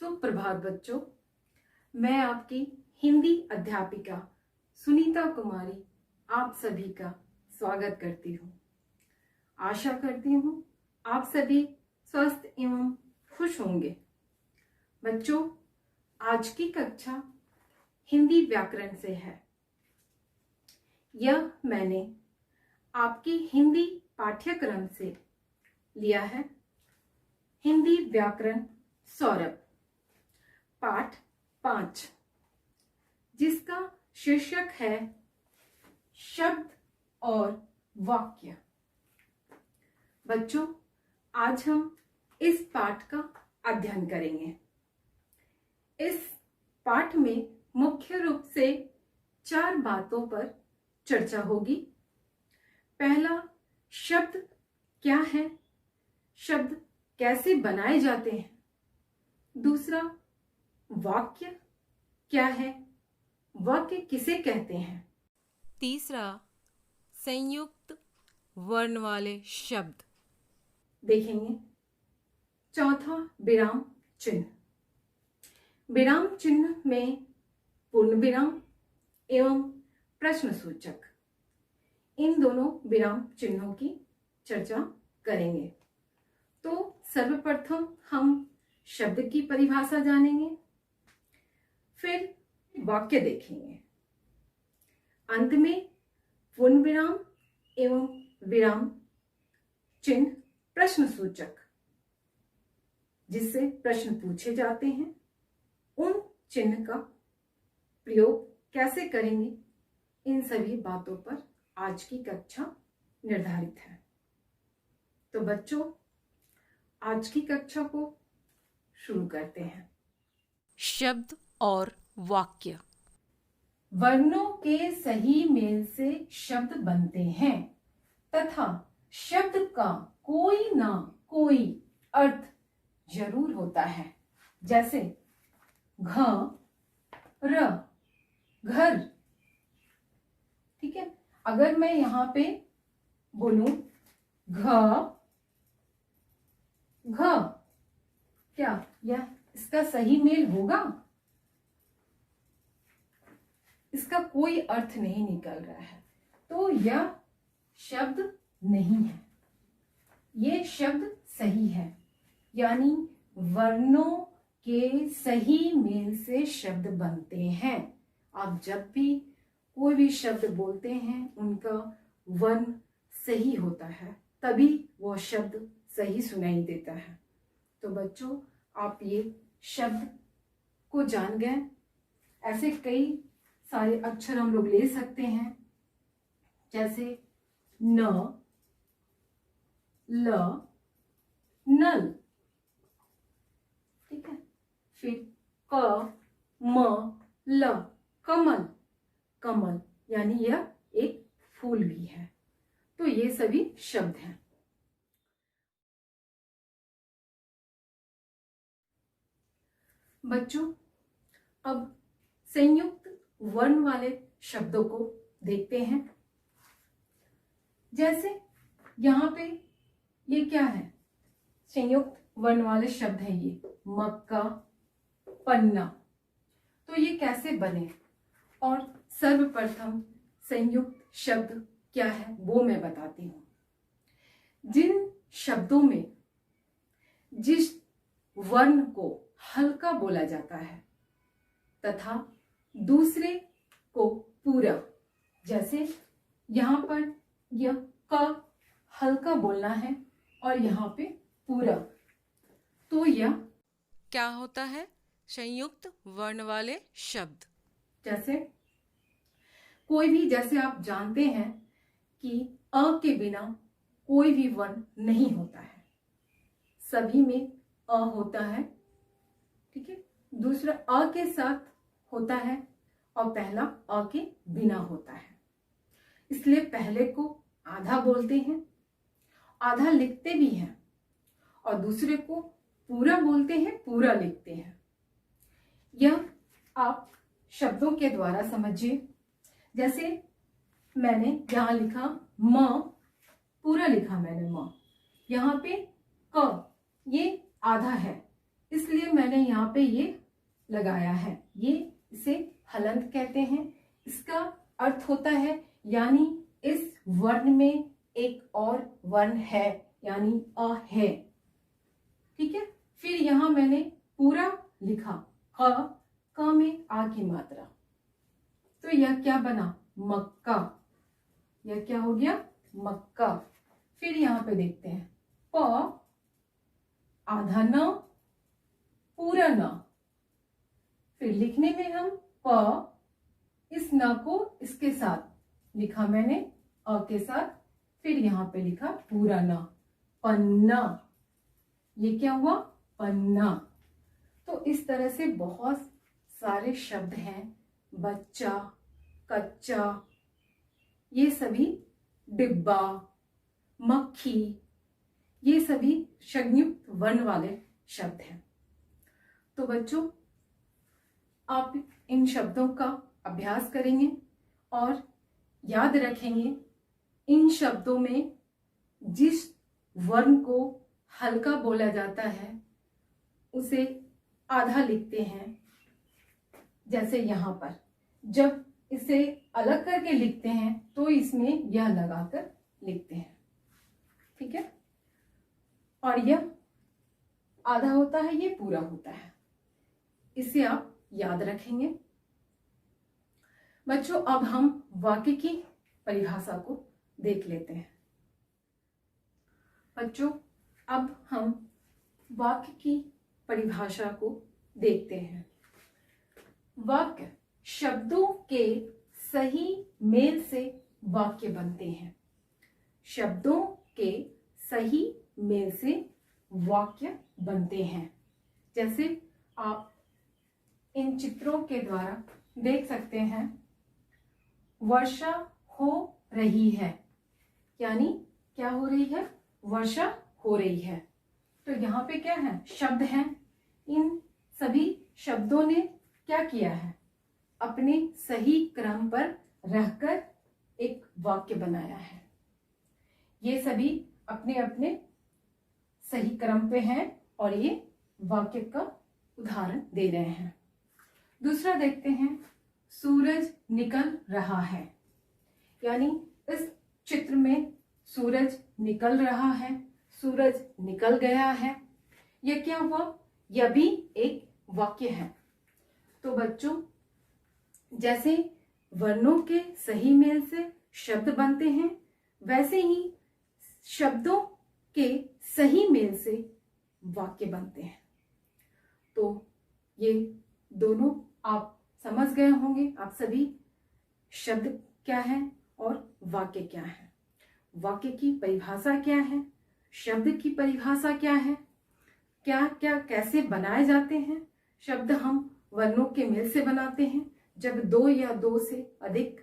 सुप्रभात बच्चों, मैं आपकी हिंदी अध्यापिका सुनीता कुमारी आप सभी का स्वागत करती हूँ। आशा करती हूँ आप सभी स्वस्थ एवं खुश होंगे। बच्चों, आज की कक्षा हिंदी व्याकरण से है। यह मैंने आपकी हिंदी पाठ्यक्रम से लिया है। हिंदी व्याकरण सौरभ पाठ 5, जिसका शीर्षक है शब्द और वाक्य। बच्चों, आज हम इस पाठ का अध्ययन करेंगे। इस पाठ में मुख्य रूप से 4 बातों पर चर्चा होगी। पहला, शब्द क्या है, शब्द कैसे बनाए जाते हैं। दूसरा, वाक्य क्या है, वाक्य किसे कहते हैं। तीसरा, संयुक्त वर्ण वाले शब्द देखेंगे। चौथा, विराम चिन्ह। विराम चिन्ह में पूर्ण विराम एवं प्रश्न सूचक, इन दोनों विराम चिन्हों की चर्चा करेंगे। तो सर्वप्रथम हम शब्द की परिभाषा जानेंगे, फिर वाक्य देखेंगे, अंत में पूर्ण विराम एवं विराम चिन्ह प्रश्न सूचक, जिससे प्रश्न पूछे जाते हैं, उन चिन्ह का प्रयोग कैसे करेंगे, इन सभी बातों पर आज की कक्षा निर्धारित है। तो बच्चों, आज की कक्षा को शुरू करते हैं। शब्द और वाक्य। वर्णों के सही मेल से शब्द बनते हैं तथा शब्द का कोई ना कोई अर्थ जरूर होता है। जैसे घ, र, घर। ठीक है, अगर मैं यहां पे बोलूं घ, घ, क्या यह इसका सही मेल होगा? इसका कोई अर्थ नहीं निकल रहा है, तो यह शब्द नहीं है। ये शब्द सही है, यानी वर्णों के सही मेल से शब्द बनते हैं। आप जब भी कोई भी शब्द बोलते हैं, उनका वर्ण सही होता है, तभी वह शब्द सही सुनाई देता है। तो बच्चों, आप ये शब्द को जान गए। ऐसे कई सारे अक्षर हम लोग ले सकते हैं, जैसे न, ल, नल। ठीक है, फिर क, म, ल, कमल। कमल यानी यह एक फूल भी है। तो ये सभी शब्द हैं। बच्चों, अब संयुक्त वर्ण वाले शब्दों को देखते हैं। जैसे यहाँ पे ये क्या है? संयुक्त वर्ण वाले शब्द हैं ये, मक्का, पन्ना। तो ये कैसे बने? और सर्वप्रथम संयुक्त शब्द क्या है वो मैं बताती हूँ। जिन शब्दों में जिस वर्ण को हल्का बोला जाता है तथा दूसरे को पूरा, जैसे यहाँ पर यह क हल्का बोलना है और यहाँ पे पूरा, तो यह क्या होता है? संयुक्त वर्ण वाले शब्द। जैसे कोई भी, जैसे आप जानते हैं कि अ के बिना कोई भी वर्ण नहीं होता है, सभी में अ होता है। ठीक है, दूसरा अ के साथ होता है और पहला अ के बिना होता है। इसलिए पहले को आधा बोलते हैं, आधा लिखते भी हैं, और दूसरे को पूरा बोलते हैं, पूरा लिखते हैं। यह आप शब्दों के द्वारा समझिए। जैसे मैंने यहां लिखा म, पूरा लिखा मैंने म। यहाँ पे क, ये आधा है, इसलिए मैंने यहाँ पे ये लगाया है। ये इसे हलंत कहते हैं। इसका अर्थ होता है यानी इस वर्ण में एक और वर्ण है, यानी अ है। ठीक है। फिर यहां मैंने पूरा लिखा क में आ की मात्रा, तो यह क्या बना? मक्का। यह क्या हो गया? मक्का। फिर यहां पे देखते हैं प आधा न पूरा न। फिर लिखने में हम प इस न को इसके साथ लिखा मैंने अ के साथ, फिर यहां पे लिखा पूरा न, पन्ना। ये क्या हुआ? पन्ना। तो इस तरह से बहुत सारे शब्द हैं। बच्चा, कच्चा, ये सभी, डिब्बा, मक्खी, ये सभी संयुक्त वर्ण वाले शब्द हैं। तो बच्चों, आप इन शब्दों का अभ्यास करेंगे और याद रखेंगे इन शब्दों में जिस वर्ण को हल्का बोला जाता है उसे आधा लिखते हैं। जैसे यहाँ पर जब इसे अलग करके लिखते हैं तो इसमें यह लगाकर लिखते हैं। ठीक है। और यह आधा होता है, ये पूरा होता है। इसे आप याद रखेंगे। बच्चों, अब हम वाक्य की परिभाषा को देख लेते हैं। बच्चों, अब हम वाक्य की परिभाषा को देखते हैं। वाक्य शब्दों के सही मेल से वाक्य बनते हैं। शब्दों के सही मेल से वाक्य बनते हैं। जैसे आप इन चित्रों के द्वारा देख सकते हैं, वर्षा हो रही है, यानी क्या हो रही है? वर्षा हो रही है। तो यहाँ पे क्या है? शब्द हैं। इन सभी शब्दों ने क्या किया है? अपने सही क्रम पर रहकर एक वाक्य बनाया है। ये सभी अपने अपने सही क्रम पे हैं और ये वाक्य का उदाहरण दे रहे हैं। दूसरा देखते हैं, सूरज निकल रहा है, यानी इस चित्र में सूरज निकल रहा है, सूरज निकल गया है। यह क्या हुआ? यह भी एक वाक्य है। तो बच्चों, जैसे वर्णों के सही मेल से शब्द बनते हैं, वैसे ही शब्दों के सही मेल से वाक्य बनते हैं। तो ये दोनों आप समझ गए होंगे। आप सभी शब्द क्या है और वाक्य क्या है, वाक्य की परिभाषा क्या है, शब्द की परिभाषा क्या है, क्या क्या कैसे बनाए जाते हैं। शब्द हम वर्णों के मेल से बनाते हैं। जब दो या दो से अधिक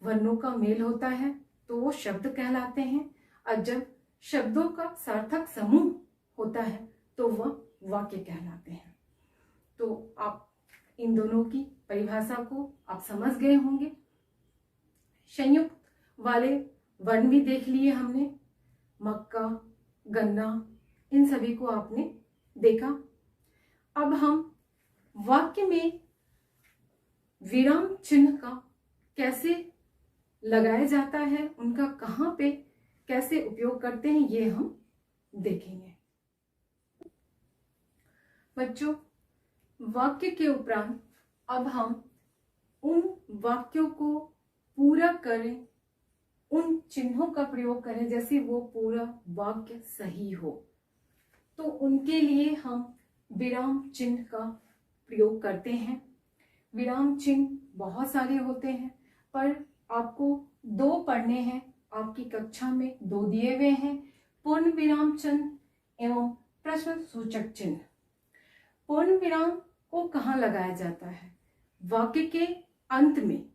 वर्णों का मेल होता है तो वो शब्द कहलाते हैं, और जब शब्दों का सार्थक समूह होता है तो वह वाक्य कहलाते हैं। तो आप इन दोनों की परिभाषा को आप समझ गए होंगे। संयुक्त वाले वर्ण भी देख लिए हमने, मक्का, गन्ना, इन सभी को आपने देखा। अब हम वाक्य में विराम चिन्ह का कैसे लगाया जाता है, उनका कहाँ पे कैसे उपयोग करते हैं, ये हम देखेंगे। बच्चों, वाक्य के उपरांत अब हम उन वाक्यों को पूरा करें, उन चिन्हों का प्रयोग करें जैसे वो पूरा वाक्य सही हो। तो उनके लिए हम विराम चिन्ह का प्रयोग करते हैं। विराम चिन्ह बहुत सारे होते हैं, पर आपको 2 पढ़ने हैं। आपकी कक्षा में 2 दिए हुए हैं, पूर्ण विराम चिन्ह एवं प्रश्न सूचक चिन्ह। पूर्ण विराम को कहाँ लगाया जाता है? वाक्य के अंत में।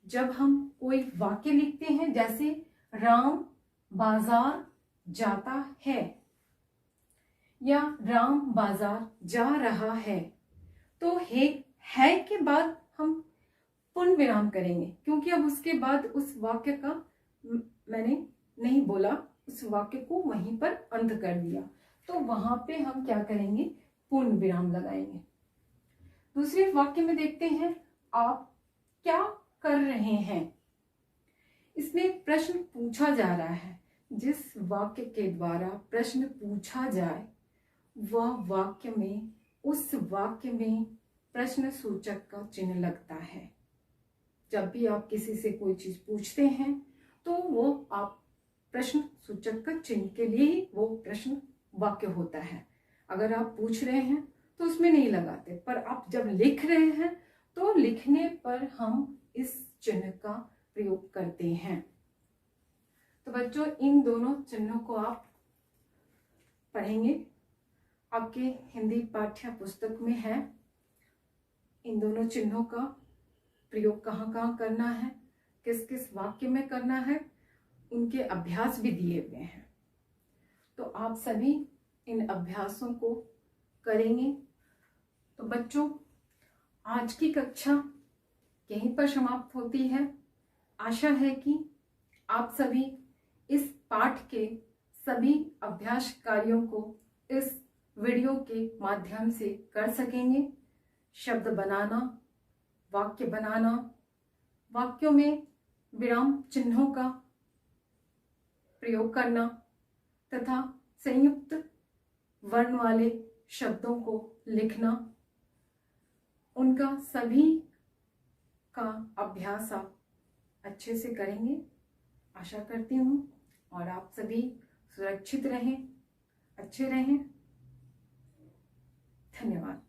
जब हम कोई वाक्य लिखते हैं, जैसे राम बाजार जाता है या राम बाजार जा रहा है, तो है के बाद हम पूर्ण विराम करेंगे, क्योंकि अब उसके बाद उस वाक्य का मैंने नहीं बोला, उस वाक्य को वहीं पर अंत कर दिया। तो वहां पे हम क्या करेंगे? पूर्ण विराम लगाएंगे। दूसरे वाक्य में देखते हैं, आप क्या कर रहे हैं। इसमें प्रश्न पूछा जा रहा है। जिस वाक्य के द्वारा प्रश्न पूछा जाए वह वाक्य में, उस वाक्य में प्रश्न सूचक का चिन्ह लगता है। जब भी आप किसी से कोई चीज पूछते हैं तो वो आप प्रश्न सूचक का चिन्ह के लिए ही वो प्रश्न वाक्य होता है। अगर आप पूछ रहे हैं तो उसमें नहीं लगाते, पर आप जब लिख रहे हैं तो लिखने पर हम इस चिन्ह का प्रयोग करते हैं। तो बच्चों, इन दोनों चिन्हों को आप पढ़ेंगे, आपके हिंदी पाठ्य पुस्तक में है। इन दोनों चिन्हों का प्रयोग कहाँ कहाँ करना है, किस किस वाक्य में करना है, उनके अभ्यास भी दिए हुए हैं। तो आप सभी इन अभ्यासों को करेंगे। तो बच्चों, आज की कक्षा यहीं पर समाप्त होती है। आशा है कि आप सभी इस पाठ के सभी अभ्यास कार्यों को इस वीडियो के माध्यम से कर सकेंगे। शब्द बनाना, वाक्य बनाना, वाक्यों में विराम चिन्हों का प्रयोग करना तथा संयुक्त वर्ण वाले शब्दों को लिखना, उनका सभी का अभ्यास आप अच्छे से करेंगे आशा करती हूँ। और आप सभी सुरक्षित रहें, अच्छे रहें। धन्यवाद।